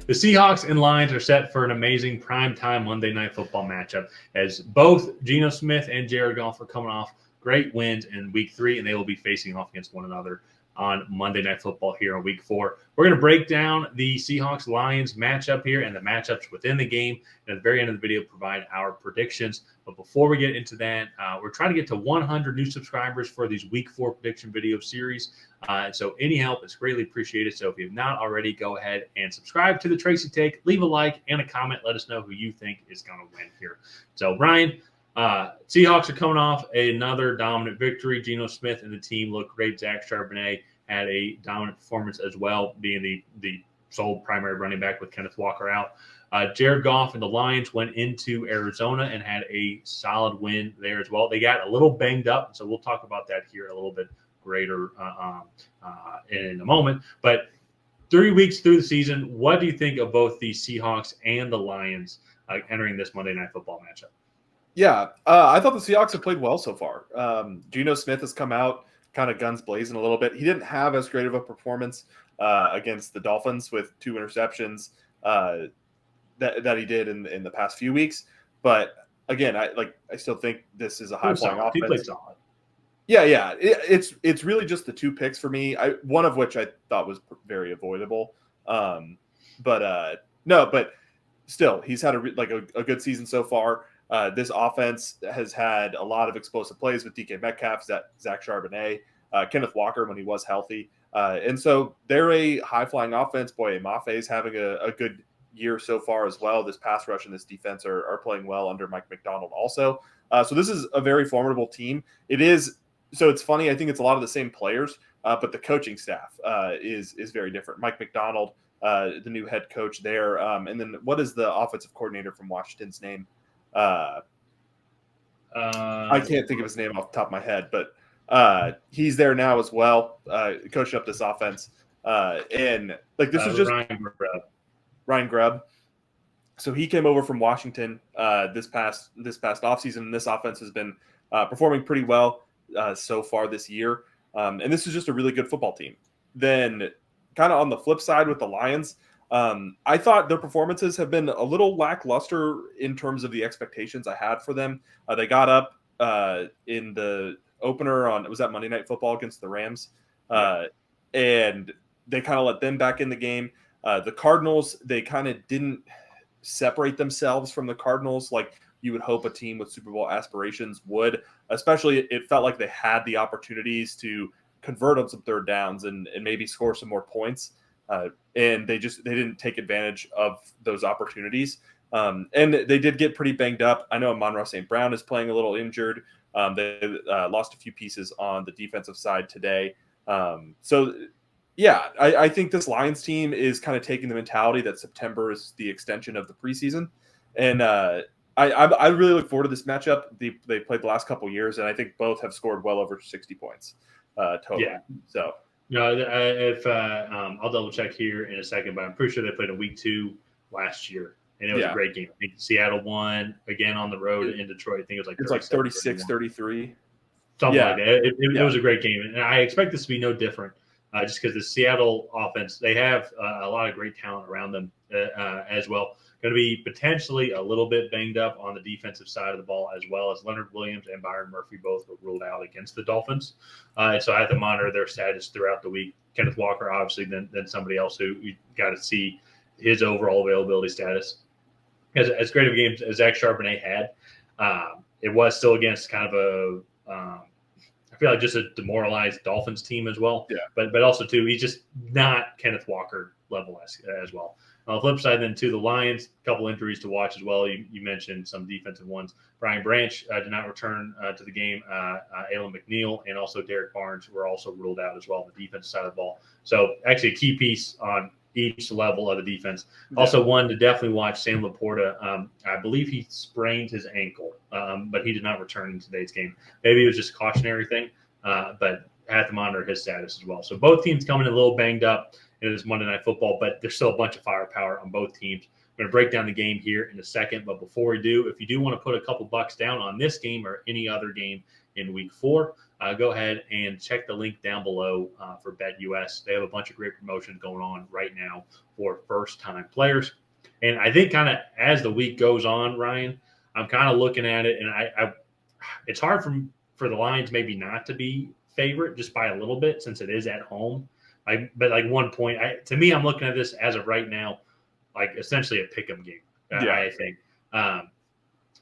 the Seahawks and Lions are set for an amazing primetime Monday Night Football matchup as both Geno Smith and Jared Goff are coming off great wins in Week 3, and they will be facing off against one another on Monday Night Football here in Week 4. We're going to break down the Seahawks-Lions matchup here and the matchups within the game, and at the very end of the video, provide our predictions. But before we get into that, we're trying to get to 100 new subscribers for these Week 4 prediction video series. So any help is greatly appreciated. So if you have not already, go ahead and subscribe to the Tracy Take, leave a like and a comment. Let us know who you think is going to win here. So, Ryan, Seahawks are coming off another dominant victory. Geno Smith and the team look great. Zach Charbonnet had a dominant performance as well, being the sole primary running back with Kenneth Walker out. Jared Goff and the Lions went into Arizona and had a solid win there as well. They got a little banged up, so we'll talk about that here a little bit greater in a moment. But 3 weeks through the season, what do you think of both the Seahawks and the Lions entering this Monday Night Football matchup? Yeah, I thought the Seahawks have played well so far. Geno Smith has come out kind of guns blazing a little bit. He didn't have as great of a performance against the Dolphins with 2 interceptions that he did in the past few weeks. But again, I still think this is a high-flying offense. He played solid. Yeah. It's really just the 2 picks for me. One of which I thought was very avoidable. But still, he's had a good season so far. This offense has had a lot of explosive plays with DK Metcalf, Zach Charbonnet, Kenneth Walker when he was healthy. And so they're a high-flying offense. Boy, Mafe is having a good year so far as well. This pass rush and this defense are playing well under Mike McDonald also. So this is a very formidable team. So it's funny. I think it's a lot of the same players, but the coaching staff is very different. Mike McDonald, the new head coach there. And then what is the offensive coordinator from Washington's name? I can't think of his name off the top of my head, but he's there now as well, coaching up this offense. And this is just Ryan Grubb. So he came over from Washington this past offseason, and this offense has been performing pretty well so far this year. And this is just a really good football team. Then kind of on the flip side with the Lions, I thought their performances have been a little lackluster in terms of the expectations I had for them. They got up in the opener was that Monday Night Football against the Rams, and they kind of let them back in the game. The Cardinals, they kind of didn't separate themselves from the Cardinals like you would hope a team with Super Bowl aspirations would. Especially, it felt like they had the opportunities to convert on some third downs and maybe score some more points. And they didn't take advantage of those opportunities. And they did get pretty banged up. I know Amon-Ra St. Brown is playing a little injured. They lost a few pieces on the defensive side today. I think this Lions team is kind of taking the mentality that September is the extension of the preseason. And I really look forward to this matchup. They played the last couple of years, and I think both have scored well over 60 points total. Yeah. So. No, I'll double check here in a second, but I'm pretty sure they played in Week 2 last year, and it was a great game. I think Seattle won again on the road in Detroit. I think it was like 36-33. Something like that. It was a great game, and I expect this to be no different, just because the Seattle offense, they have a lot of great talent around them as well. Going to be potentially a little bit banged up on the defensive side of the ball, as well as Leonard Williams and Byron Murphy both were ruled out against the Dolphins. And so I have to monitor their status throughout the week. Kenneth Walker, obviously, then somebody else who you got to see his overall availability status. As great of a game as Zach Charbonnet had, it was still against kind of I feel like just a demoralized Dolphins team as well. Yeah. But also, too, he's just not Kenneth Walker level as well. On the flip side, then, to the Lions, a couple injuries to watch as well. You mentioned some defensive ones. Brian Branch did not return to the game. Alan McNeil and also Derek Barnes were also ruled out as well on the defensive side of the ball. So actually a key piece on each level of the defense. Also one to definitely watch, Sam Laporta. I believe he sprained his ankle, but he did not return in today's game. Maybe it was just a cautionary thing, but I have to monitor his status as well. So both teams coming in a little banged up. It is Monday Night Football, but there's still a bunch of firepower on both teams. I'm going to break down the game here in a second, but before we do, if you do want to put a couple bucks down on this game or any other game in Week 4, go ahead and check the link down below for BetUS. They have a bunch of great promotions going on right now for first-time players. And I think kind of as the week goes on, Ryan, I'm kind of looking at it, and I it's hard for the Lions maybe not to be favorite just by a little bit since it is at home. But like 1 point, to me, I'm looking at this as of right now, like essentially a pick'em game. I think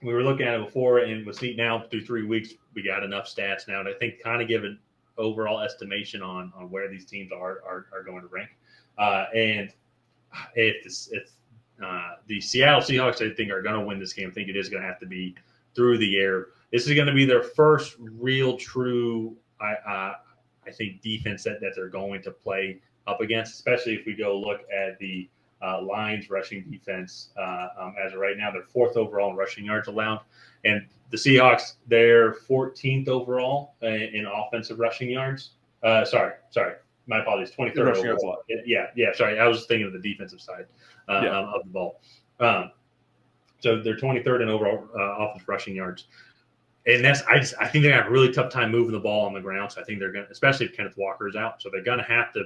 we were looking at it before, and with now through 3 weeks, we got enough stats now to think kind of give an overall estimation on where these teams are going to rank. And if the Seattle Seahawks, I think, are going to win this game, I think it is going to have to be through the air. This is going to be their first real, true, I think, defense that they're going to play up against, especially if we go look at the Lions rushing defense. As of right now, they're 4th overall in rushing yards allowed. And the Seahawks, they're 14th overall in offensive rushing yards. Sorry. My apologies. 23rd overall. Yeah. Sorry. I was thinking of the defensive side of the ball. So they're 23rd in overall offensive rushing yards. And I think they're going to have a really tough time moving the ball on the ground. So I think they're going to, especially if Kenneth Walker's out. So they're going to have to,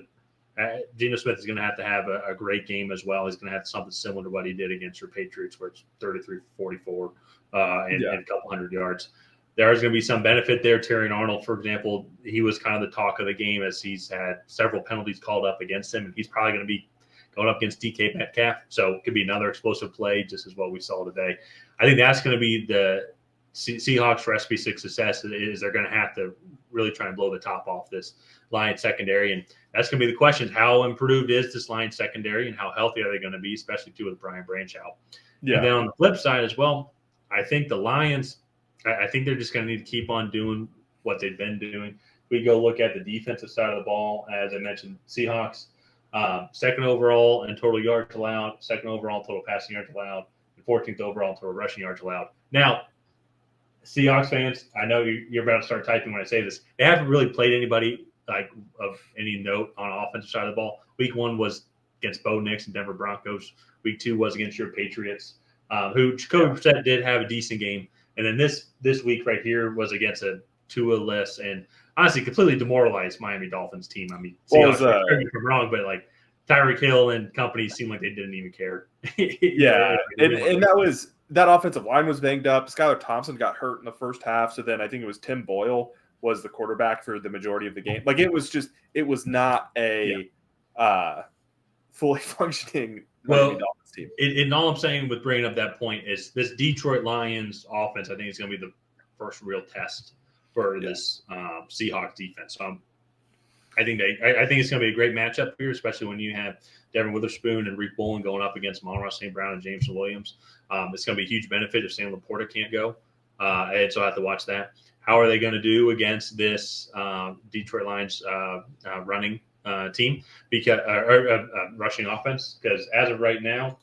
Geno Smith is going to have a great game as well. He's going to have something similar to what he did against your Patriots, where it's 33-44 and a couple hundred yards. There's going to be some benefit there. Terry Arnold, for example, he was kind of the talk of the game as he's had several penalties called up against him, and he's probably going to be going up against DK Metcalf. So it could be another explosive play, just as what we saw today. I think that's going to be the Seahawks' recipe for success. Is they're going to have to really try and blow the top off this Lions secondary, and that's going to be the question: how improved is this Lions secondary, and how healthy are they going to be, especially too with Brian Branch out? Yeah. And then on the flip side as well, I think the Lions, I think they're just going to need to keep on doing what they've been doing. We go look at the defensive side of the ball. As I mentioned, Seahawks 2nd overall in total yards allowed, 2nd overall in total passing yards allowed, and 14th overall in total rushing yards allowed. Now, Seahawks fans, I know you're about to start typing when I say this. They haven't really played anybody like of any note on the offensive side of the ball. Week 1 was against Bo Nix and Denver Broncos. Week 2 was against your Patriots, who Jacoby Brissett did have a decent game. And then this week right here was against a Tua-less and honestly completely demoralized Miami Dolphins team. I mean, Seahawks, correct me if I'm wrong, but like Tyreek Hill and company seemed like they didn't even care. And that offensive line was banged up. Skylar Thompson got hurt in the first half. So then I think it was Tim Boyle was the quarterback for the majority of the game. Like it was not a fully functioning Miami Dolphins team. And all I'm saying with bringing up that point is this Detroit Lions offense, I think, is going to be the first real test for this Seahawks defense. So I think it's going to be a great matchup here, especially when you have Devin Witherspoon and Reek Bullen going up against Monroe St. Brown and Jameson Williams. It's going to be a huge benefit if Sam Laporta can't go. And so I have to watch that. How are they going to do against this Detroit Lions running team because rushing offense? Because as of right now,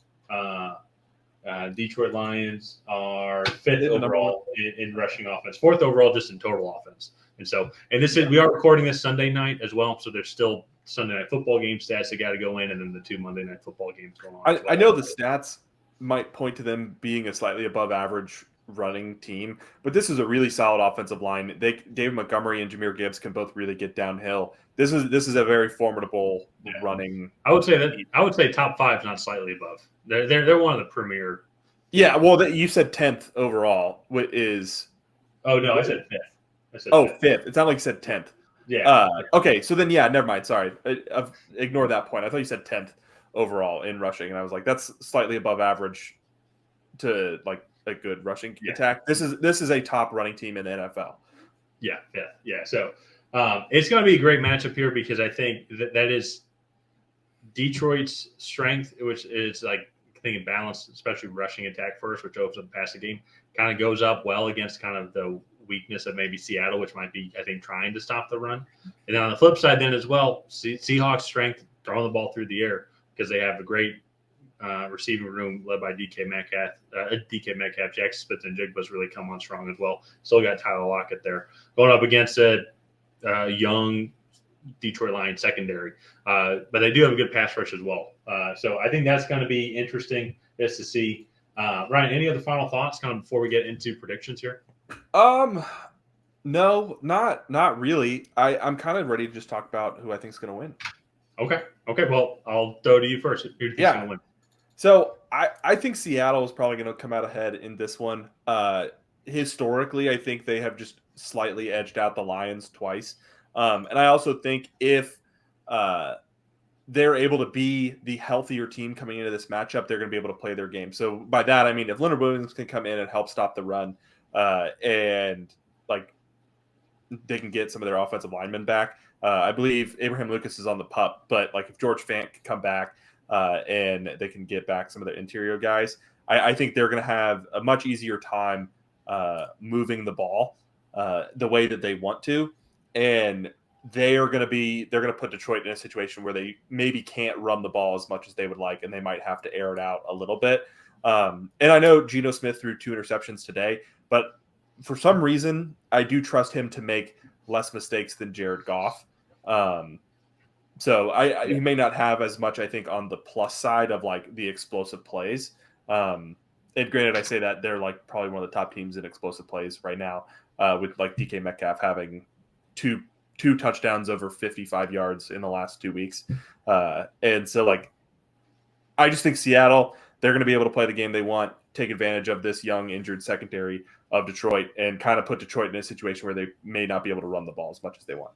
Detroit Lions are 5th overall in rushing offense, 4th overall just in total offense. And we are recording this Sunday night as well, so there's still Sunday night football game stats that got to go in, and then the 2 Monday night football games going on. I know the stats might point to them being a slightly above average running team, but this is a really solid offensive line. David Montgomery and Jahmyr Gibbs can both really get downhill. This is a very formidable running. I would say top 5 is not slightly above. They're one of the premier. Yeah, well, you said 10th overall. Is oh no, I said 5th. 5th. It's not like you said 10th. Yeah. Okay, so then never mind. Sorry, ignore that point. I thought you said 10th overall in rushing, and I was like, that's slightly above average to like a good rushing attack. This is a top running team in the NFL. Yeah. So it's going to be a great matchup here because I think that is Detroit's strength, which is like thinking balance, especially rushing attack first, which opens up the passing game. Kind of goes up well against kind of the weakness of maybe Seattle, which might be, I think, trying to stop the run. And then on the flip side then as well, Seahawks' strength throwing the ball through the air because they have a great receiving room led by DK Metcalf. Jackson Smith-Njigba's really come on strong as well. Still got Tyler Lockett there. Going up against a young Detroit Lions secondary. But they do have a good pass rush as well. So I think that's going to be interesting just to see. Ryan, any other final thoughts kind of before we get into predictions here? No, not really. I'm kind of ready to just talk about who I think is going to win. Okay. Well, I'll throw to you first. Who do you think's going to win? So I think Seattle is probably going to come out ahead in this one. Historically, I think they have just slightly edged out the Lions twice. And I also think if they're able to be the healthier team coming into this matchup, they're going to be able to play their game. So by that, I mean, if Leonard Williams can come in and help stop the run and like they can get some of their offensive linemen back. I believe Abraham Lucas is on the pup, but like if George Fant can come back and they can get back some of their interior guys, I think they're going to have a much easier time moving the ball the way that they want to, and they're going to put Detroit in a situation where they maybe can't run the ball as much as they would like, and they might have to air it out a little bit. And I know Geno Smith threw 2 interceptions today, but for some reason, I do trust him to make less mistakes than Jared Goff. So he may not have as much, I think, on the plus side of like the explosive plays. And granted, I say that they're like probably one of the top teams in explosive plays right now, with like DK Metcalf having two touchdowns over 55 yards in the last 2 weeks. And so like, I just think Seattle, they're going to be able to play the game they want, take advantage of this young injured secondary of Detroit, and kind of put Detroit in a situation where they may not be able to run the ball as much as they want.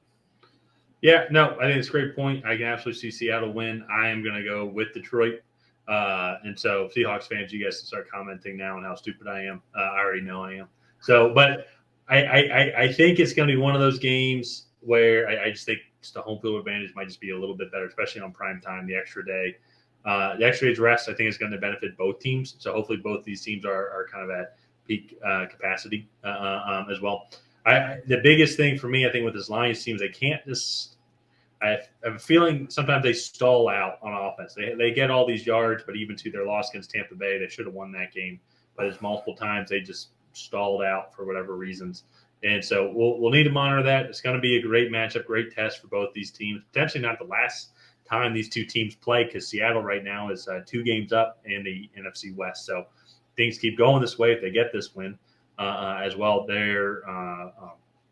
Yeah, no, I think it's a great point. I can absolutely see Seattle win. I am going to go with Detroit. And so, Seahawks fans, you guys can start commenting now on how stupid I am. I already know I am. So, but I think it's going to be one of those games where I just think just the home field advantage might just be a little bit better, especially on prime time, the extra day. The extra day's rest, I think, is going to benefit both teams. So, hopefully, both these teams are kind of at peak capacity as well. The biggest thing for me, I think, with this Lions team is they can't just. I have a feeling sometimes they stall out on offense. They get all these yards, but even to their loss against Tampa Bay, they should have won that game. But it's multiple times they just stalled out for whatever reasons. And so we'll need to monitor that. It's going to be a great matchup, great test for both these teams. Potentially not the last time these two teams play, because Seattle right now is 2 games up in the NFC West. So things keep going this way. If they get this win as well, they're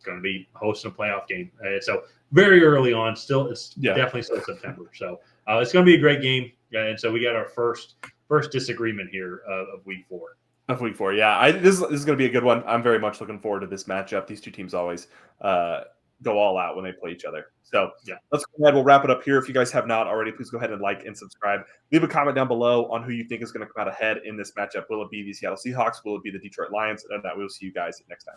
going to be hosting a playoff game. So very early on, definitely still September. So it's going to be a great game. And so we got our first disagreement here of week 4. Of week 4, yeah. This is going to be a good one. I'm very much looking forward to this matchup. These two teams always go all out when they play each other. So yeah, let's go ahead. We'll wrap it up here. If you guys have not already, please go ahead and like and subscribe. Leave a comment down below on who you think is going to come out ahead in this matchup. Will it be the Seattle Seahawks? Will it be the Detroit Lions? And that we'll see you guys next time.